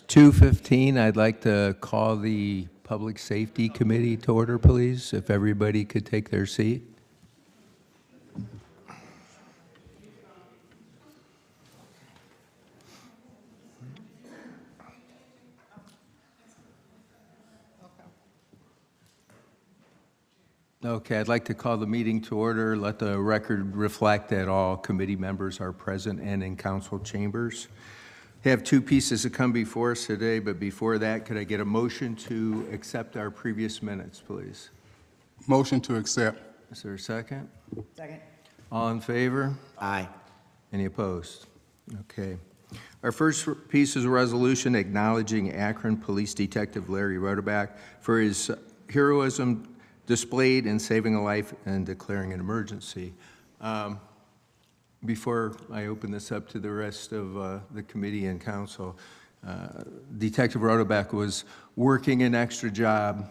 2:15. I'd like to call the Public Safety Committee to order, please, if everybody could take their seat. Okay, I'd like to call the meeting to order. Let the record reflect that all committee members are present and in council chambers. We have two pieces that come before us today, but before that, could I get a motion to accept our previous minutes, please? Motion to accept. Is there a second? Second. All in favor? Aye. Any opposed? Okay. Our first piece is a resolution acknowledging Akron Police Detective Larry Rodeback for his heroism displayed in saving a life and declaring an emergency. Before I open this up to the rest of the committee and council, Detective Rodeback was working an extra job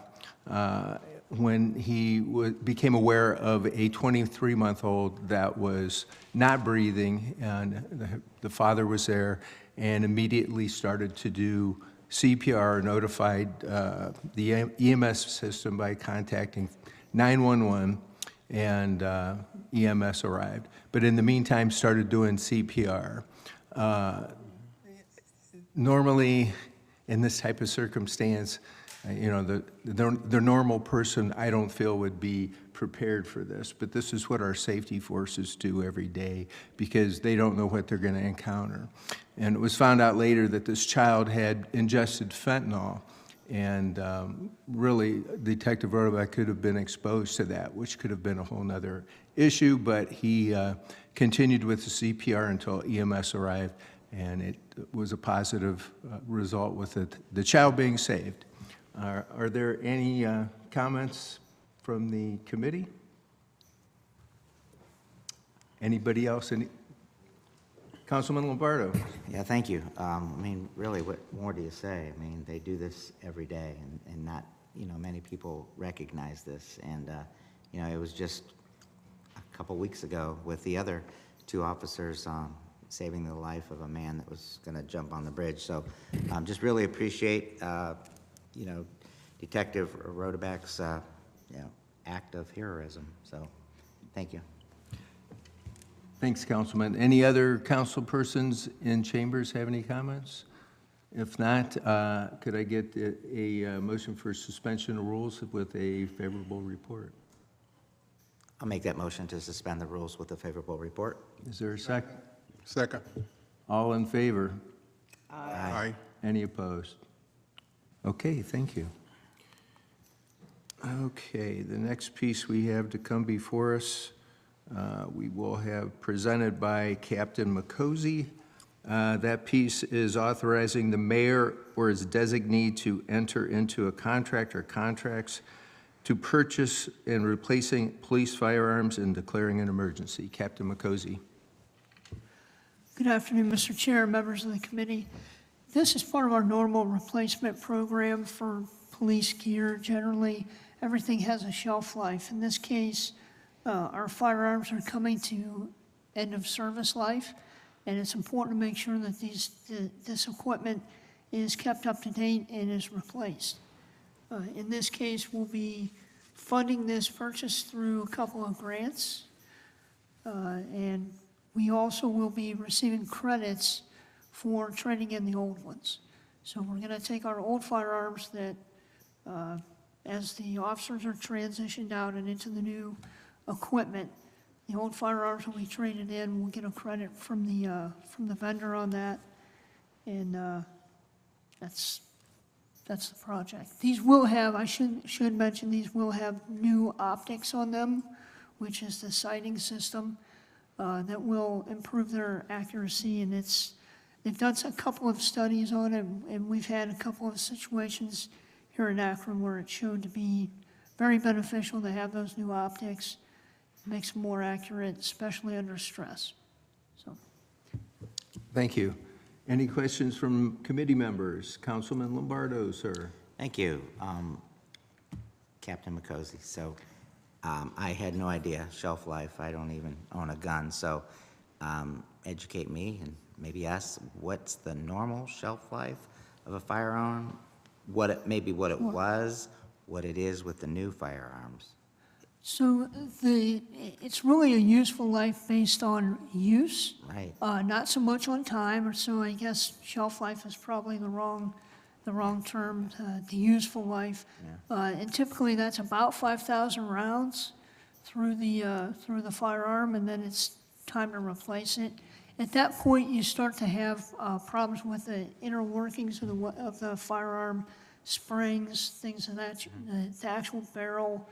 when he became aware of a 23-month-old that was not breathing, and the father was there and immediately started to do CPR, notified the EMS system by contacting 911, and EMS arrived. But in the meantime, started doing CPR. Normally, in this type of circumstance, you know, the normal person, I don't feel, would be prepared for this. But this is what our safety forces do every day because they don't know what they're going to encounter. And it was found out later that this child had ingested fentanyl. And really, Detective Rodeback could have been exposed to that, which could have been a whole nother issue. But he continued with the CPR until EMS arrived, and it was a positive result with the child being saved. Are there any comments from the committee? Anybody else? Councilman Lombardo. Yeah, thank you. I mean, really, what more do you say? I mean, they do this every day, and not, you know, many people recognize this. And, you know, it was just a couple weeks ago with the other two officers saving the life of a man that was going to jump on the bridge. So just really appreciate, you know, Detective Rodeback's, you know, act of heroism. So thank you. Thanks, Councilman. Any other council persons in chambers have any comments? If not, could I get a motion for suspension of rules with a favorable report? I'll make that motion to suspend the rules with a favorable report. Is there a second? Second. All in favor? Aye. Any opposed? Okay, thank you. Okay, the next piece we have to come before us, we will have presented by Captain McCosey. That piece is authorizing the mayor or his designee to enter into a contract or contracts to purchase and replacing police firearms and declaring an emergency. Captain McCosey. Good afternoon, Mr. Chair, members of the committee. This is part of our normal replacement program for police gear. Generally, everything has a shelf life. In this case, our firearms are coming to end of service life, and it's important to make sure that this equipment is kept up to date and is replaced. In this case, we'll be funding this purchase through a couple of grants, and we also will be receiving credits for trading in the old ones. So we're going to take our old firearms that, as the officers are transitioned out and into the new equipment, the old firearms will be traded in. We'll get a credit from the vendor on that, and that's the project. These will have, I should mention, these will have new optics on them, which is the sighting system that will improve their accuracy. And they've done a couple of studies on it, and we've had a couple of situations here in Akron where it showed to be very beneficial to have those new optics. It makes them more accurate, especially under stress. So, Thank you. Any questions from committee members? Councilman Lombardo, sir. Thank you, Captain McCosey. So I had no idea shelf life. I don't even own a gun. So educate me and maybe ask what's the normal shelf life of a firearm, maybe what it was, what it is with the new firearms. So it's really a useful life based on use. Right. Not so much on time, or so I guess shelf life is probably the wrong term, the useful life. And typically that's about 5,000 rounds through the firearm, and then it's time to replace it. At that point, you start to have problems with the inner workings of the firearm, springs, things of that. The actual barrel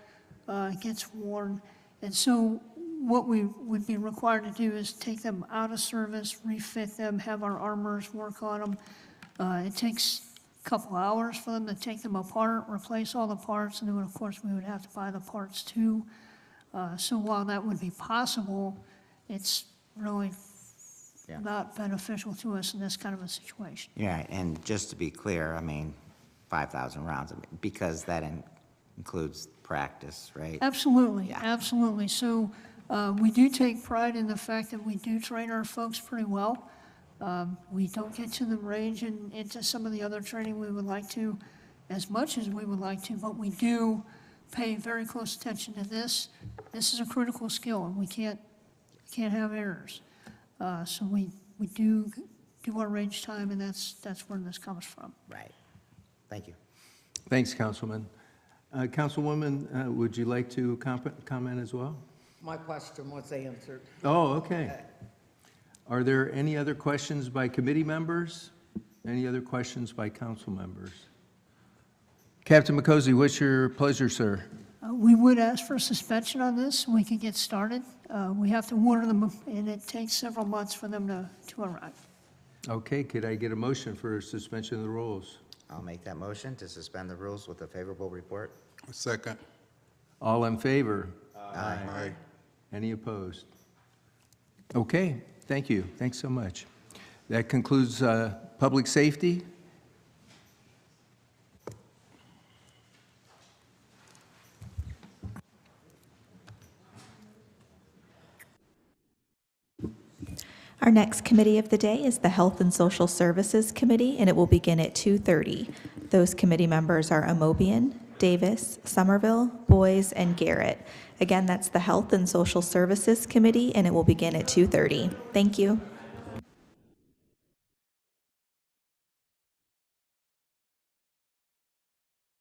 gets worn. And so what we would be required to do is take them out of service, refit them, have our armorers work on them. It takes a couple hours for them to take them apart, replace all the parts, and then, of course, we would have to buy the parts too. So while that would be possible, it's really not beneficial to us in this kind of a situation. Yeah, and just to be clear, I mean, 5,000 rounds, because that includes practice, right? Absolutely, Yeah. absolutely. So we do take pride in the fact that we do train our folks pretty well. We don't get to the range and into some of the other training we would like to, as much as we would like to, but we do pay very close attention to this. This is a critical skill, and we can't have errors. So we do our range time, and that's where this comes from. Right. Thank you. Thanks, Councilman. Councilwoman, would you like to comment as well? My question was answered. Oh, okay. Are there any other questions by committee members? Any other questions by council members? Captain McCosy, what's your pleasure, sir? We would ask for suspension on this so we can get started. We have to order them, and it takes several months for them to arrive. Okay, could I get a motion for suspension of the rules? I'll make that motion to suspend the rules with a favorable report. Second. All in favor? Aye. Any opposed? Okay, thank you. Thanks so much. That concludes public safety. Our next committee of the day is the Health and Social Services Committee, and it will begin at 2:30. Those committee members are Amobian, Davis, Somerville, Boyes, and Garrett. Again, that's the Health and Social Services Committee, and it will begin at 2:30. Thank you.